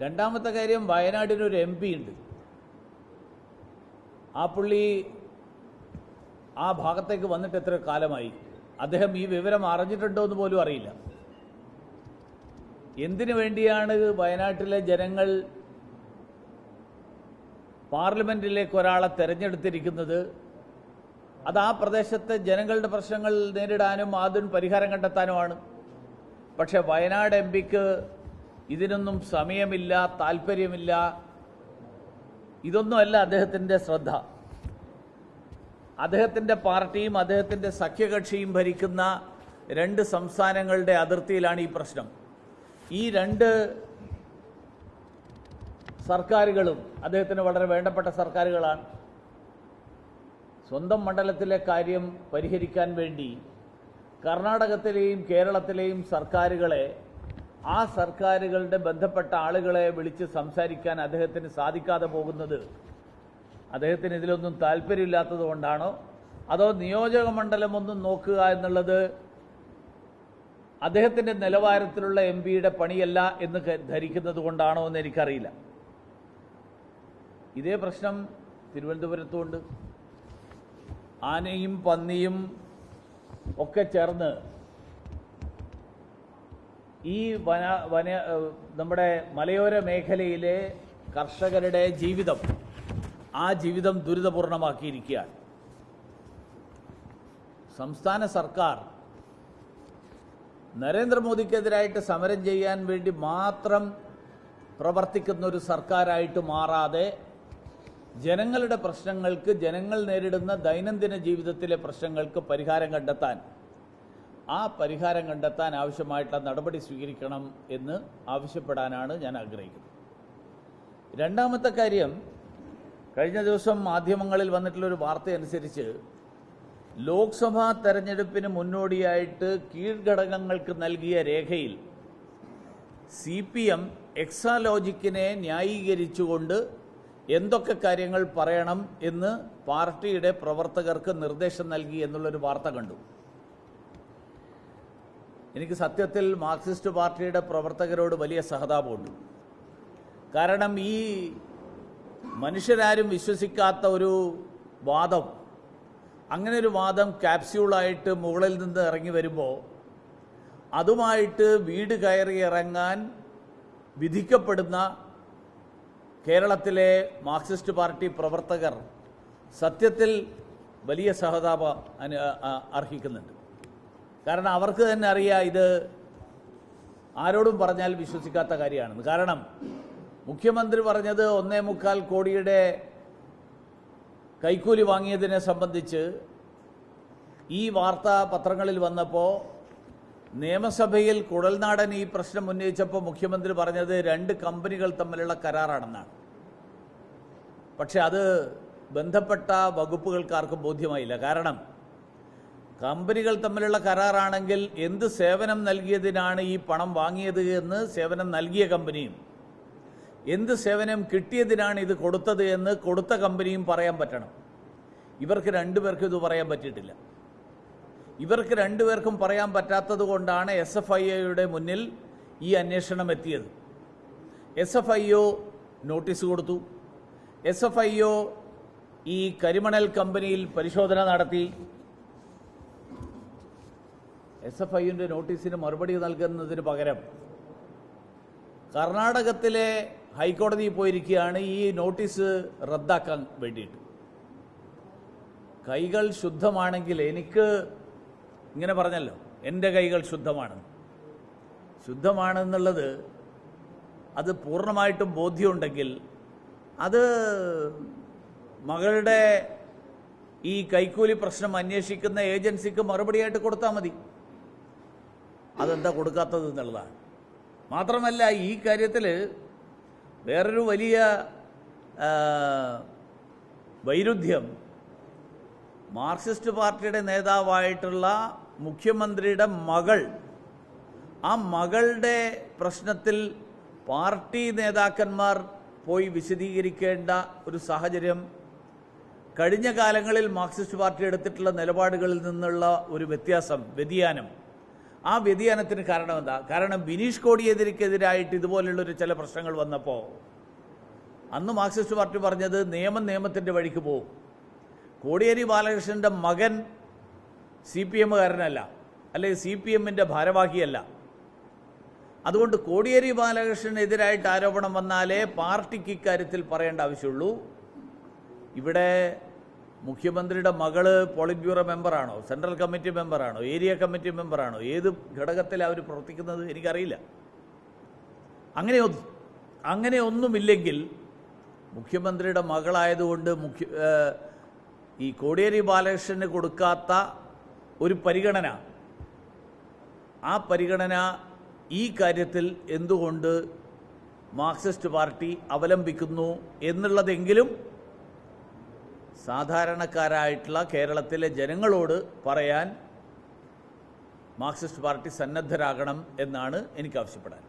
രണ്ടാമത്തെ കാര്യം, വയനാടിനൊരു MP ഉണ്ട്. ആ പുള്ളി ആ ഭാഗത്തേക്ക് വന്നിട്ട് എത്ര കാലമായി? അദ്ദേഹം ഈ വിവരം അറിഞ്ഞിട്ടുണ്ടോ എന്ന് പോലും അറിയില്ല. എന്തിനു വേണ്ടിയാണ് വയനാട്ടിലെ ജനങ്ങൾ പാർലമെന്റിലേക്ക് ഒരാളെ തെരഞ്ഞെടുത്തിരിക്കുന്നത്? അത് ആ പ്രദേശത്തെ ജനങ്ങളുടെ പ്രശ്നങ്ങൾ നേരിടാനും അതിന് പരിഹാരം കണ്ടെത്താനുമാണ്. പക്ഷെ വയനാട് MPക്ക് ഇതിനൊന്നും സമയമില്ല, താല്പര്യമില്ല. ഇതൊന്നുമല്ല അദ്ദേഹത്തിൻ്റെ ശ്രദ്ധ. അദ്ദേഹത്തിൻ്റെ പാർട്ടിയും അദ്ദേഹത്തിൻ്റെ സഖ്യകക്ഷിയും ഭരിക്കുന്ന 2 സംസ്ഥാനങ്ങളുടെ അതിർത്തിയിലാണ് ഈ പ്രശ്നം. ഈ 2 സർക്കാരുകളും അദ്ദേഹത്തിന് വളരെ വേണ്ടപ്പെട്ട സർക്കാരുകളാണ്. സ്വന്തം മണ്ഡലത്തിലെ കാര്യം പരിഹരിക്കാൻ വേണ്ടി കർണാടകത്തിലെയും കേരളത്തിലെയും സർക്കാരുകളെ, ആ സർക്കാരുകളുടെ ബന്ധപ്പെട്ട ആളുകളെ വിളിച്ച് സംസാരിക്കാൻ അദ്ദേഹത്തിന് സാധിക്കാതെ പോകുന്നത് അദ്ദേഹത്തിന് ഇതിലൊന്നും താല്പര്യമില്ലാത്തത് കൊണ്ടാണോ, അതോ നിയോജക മണ്ഡലം ഒന്നും നോക്കുക എന്നുള്ളത് അദ്ദേഹത്തിൻ്റെ നിലവാരത്തിലുള്ള MPയുടെ പണിയല്ല എന്ന് ധരിക്കുന്നത് കൊണ്ടാണോ എന്ന് എനിക്കറിയില്ല. ഇതേ പ്രശ്നം തിരുവനന്തപുരത്തുമുണ്ട്. ആനയും പന്നിയും ഒക്കെ ചേർന്ന് ഈ നമ്മുടെ മലയോര മേഖലയിലെ കർഷകരുടെ ജീവിതം, ആ ജീവിതം ദുരിതപൂർണമാക്കിയിരിക്കുകയാണ്. സംസ്ഥാന സർക്കാർ നരേന്ദ്രമോദിക്കെതിരായിട്ട് സമരം ചെയ്യാൻ വേണ്ടി മാത്രം പ്രവർത്തിക്കുന്ന ഒരു സർക്കാരായിട്ട് മാറാതെ ജനങ്ങളുടെ പ്രശ്നങ്ങൾക്ക്, ജനങ്ങൾ നേരിടുന്ന ദൈനംദിന ജീവിതത്തിലെ പ്രശ്നങ്ങൾക്ക് പരിഹാരം കണ്ടെത്താൻ, ആ പരിഹാരം കണ്ടെത്താൻ ആവശ്യമായിട്ടുള്ള നടപടി സ്വീകരിക്കണം എന്ന് ആവശ്യപ്പെടാനാണ് ഞാൻ ആഗ്രഹിക്കുന്നത്. രണ്ടാമത്തെ കാര്യം, കഴിഞ്ഞ ദിവസം മാധ്യമങ്ങളിൽ വന്നിട്ടുള്ളൊരു വാർത്തയനുസരിച്ച് ലോക്സഭാ തെരഞ്ഞെടുപ്പിന് മുന്നോടിയായിട്ട് കീഴ്ഘടകങ്ങൾക്ക് നൽകിയ രേഖയിൽ CPM എക്സാലോജിക്കിനെ ന്യായീകരിച്ചുകൊണ്ട് എന്തൊക്കെ കാര്യങ്ങൾ പറയണം എന്ന് പാർട്ടിയുടെ പ്രവർത്തകർക്ക് നിർദ്ദേശം നൽകി എന്നുള്ളൊരു വാർത്ത കണ്ടു. എനിക്ക് സത്യത്തിൽ മാർക്സിസ്റ്റ് പാർട്ടിയുടെ പ്രവർത്തകരോട് വലിയ സഹതാപമുണ്ട്. കാരണം ഈ മനുഷ്യരാരും വിശ്വസിക്കാത്ത ഒരു വാദം, അങ്ങനെ ഒരു വാദം ക്യാപ്സ്യൂളായിട്ട് മുകളിൽ നിന്ന് ഇറങ്ങി വരുമ്പോൾ അതുമായിട്ട് വീട് കയറി ഇറങ്ങാൻ വിധിക്കപ്പെടുന്ന കേരളത്തിലെ മാർക്സിസ്റ്റ് പാർട്ടി പ്രവർത്തകർ സത്യത്തിൽ വലിയ സഹതാപം അർഹിക്കുന്നുണ്ട്. കാരണം അവർക്ക് തന്നെ അറിയാം ഇത് ആരോടും പറഞ്ഞാൽ വിശ്വസിക്കാത്ത കാര്യമാണെന്ന്. കാരണം മുഖ്യമന്ത്രി പറഞ്ഞത് 1.25 കോടിയുടെ കൈക്കൂലി വാങ്ങിയതിനെ സംബന്ധിച്ച് ഈ വാർത്ത പത്രങ്ങളിൽ വന്നപ്പോൾ നിയമസഭയിൽ കുഴൽനാടൻ ഈ പ്രശ്നം ഉന്നയിച്ചപ്പോൾ മുഖ്യമന്ത്രി പറഞ്ഞത് 2 കമ്പനികൾ തമ്മിലുള്ള കരാറാണെന്നാണ്. പക്ഷെ അത് ബന്ധപ്പെട്ട വകുപ്പുകൾക്കാർക്കും ബോധ്യമായില്ല. കാരണം കമ്പനികൾ തമ്മിലുള്ള കരാറാണെങ്കിൽ എന്ത് സേവനം നൽകിയതിനാണ് ഈ പണം വാങ്ങിയത് എന്ന് സേവനം നൽകിയ കമ്പനിയും, എന്ത് സേവനം കിട്ടിയതിനാണ് ഇത് കൊടുത്തത് എന്ന് കൊടുത്ത കമ്പനിയും പറയാൻ പറ്റണം. ഇവർക്ക് 2 പേർക്കും ഇത് പറയാൻ പറ്റിയിട്ടില്ല. ഇവർക്ക് 2 പേർക്കും പറയാൻ പറ്റാത്തത് കൊണ്ടാണ് SFIOയുടെ മുന്നിൽ ഈ അന്വേഷണം എത്തിയത്. SFIO നോട്ടീസ് കൊടുത്തു. SFIO ഈ കരിമണൽ കമ്പനിയിൽ പരിശോധന നടത്തി. SFIOന്റെ നോട്ടീസിന് മറുപടി നൽകുന്നതിന് പകരം കർണാടകത്തിലെ ഹൈക്കോടതിയിൽ പോയിരിക്കുകയാണ് ഈ നോട്ടീസ് റദ്ദാക്കാൻ വേണ്ടിയിട്ട്. കൈകൾ ശുദ്ധമാണെങ്കിൽ, എനിക്ക് ഇങ്ങനെ പറഞ്ഞല്ലോ, എൻ്റെ കൈകൾ ശുദ്ധമാണെന്നുള്ളത് അത് പൂർണ്ണമായിട്ടും ബോധ്യമുണ്ടെങ്കിൽ അത് മകളുടെ ഈ കൈക്കൂലി പ്രശ്നം അന്വേഷിക്കുന്ന ഏജൻസിക്ക് മറുപടിയായിട്ട് കൊടുത്താൽ മതി. അതെന്താ കൊടുക്കാത്തത് എന്നുള്ളതാണ്. മാത്രമല്ല, ഈ കാര്യത്തിൽ വേറൊരു വലിയ വൈരുദ്ധ്യം, മാർക്സിസ്റ്റ് പാർട്ടിയുടെ നേതാവായിട്ടുള്ള മുഖ്യമന്ത്രിയുടെ മകൾ, ആ മകളുടെ പ്രശ്നത്തിൽ പാർട്ടി നേതാക്കന്മാർ പോയി വിശദീകരിക്കേണ്ട ഒരു സാഹചര്യം കഴിഞ്ഞ കാലങ്ങളിൽ മാർക്സിസ്റ്റ് പാർട്ടി എടുത്തിട്ടുള്ള നിലപാടുകളിൽ നിന്നുള്ള ഒരു വ്യത്യാസം, വ്യതിയാനം, ആ വ്യതിയാനത്തിന് കാരണം എന്താ? കാരണം ബിനീഷ് കോടിയേരിക്കെതിരായിട്ട് ഇതുപോലുള്ളൊരു ചില പ്രശ്നങ്ങൾ വന്നപ്പോൾ അന്ന് മാർക്സിസ്റ്റ് പാർട്ടി പറഞ്ഞത് നിയമത്തിൻ്റെ വഴിക്ക് പോകും. കോടിയേരി ബാലകൃഷ്ണൻ്റെ മകൻ CPM-കാരനല്ല, അല്ലെങ്കിൽ CPM-ൻ്റെ ഭാരവാഹിയല്ല. അതുകൊണ്ട് കോടിയേരി ബാലകൃഷ്ണനെതിരായിട്ട് ആരോപണം വന്നാലേ പാർട്ടിക്ക് ഇക്കാര്യത്തിൽ പറയേണ്ട ആവശ്യമുള്ളൂ. ഇവിടെ മുഖ്യമന്ത്രിയുടെ മകള് പോളിറ്റ് ബ്യൂറോ മെമ്പറാണോ, സെൻട്രൽ കമ്മിറ്റി മെമ്പറാണോ, ഏരിയ കമ്മിറ്റി മെമ്പറാണോ, ഏത് ഘടകത്തിൽ അവർ പ്രവർത്തിക്കുന്നത് എനിക്കറിയില്ല. അങ്ങനെയൊന്നുമില്ലെങ്കിൽ മുഖ്യമന്ത്രിയുടെ മകളായതുകൊണ്ട് ഈ കോടിയേരി ബാലകൃഷ്ണന് കൊടുക്കാത്ത ഒരു പരിഗണന, ആ പരിഗണന ഈ കാര്യത്തിൽ എന്തുകൊണ്ട് മാർക്സിസ്റ്റ് പാർട്ടി അവലംബിക്കുന്നു എന്നുള്ളതെങ്കിലും സാധാരണക്കാരായിട്ടുള്ള കേരളത്തിലെ ജനങ്ങളോട് പറയാൻ മാർക്സിസ്റ്റ് പാർട്ടി സന്നദ്ധരാകണം എന്നാണ് എനിക്ക് ആവശ്യപ്പെടാൻ.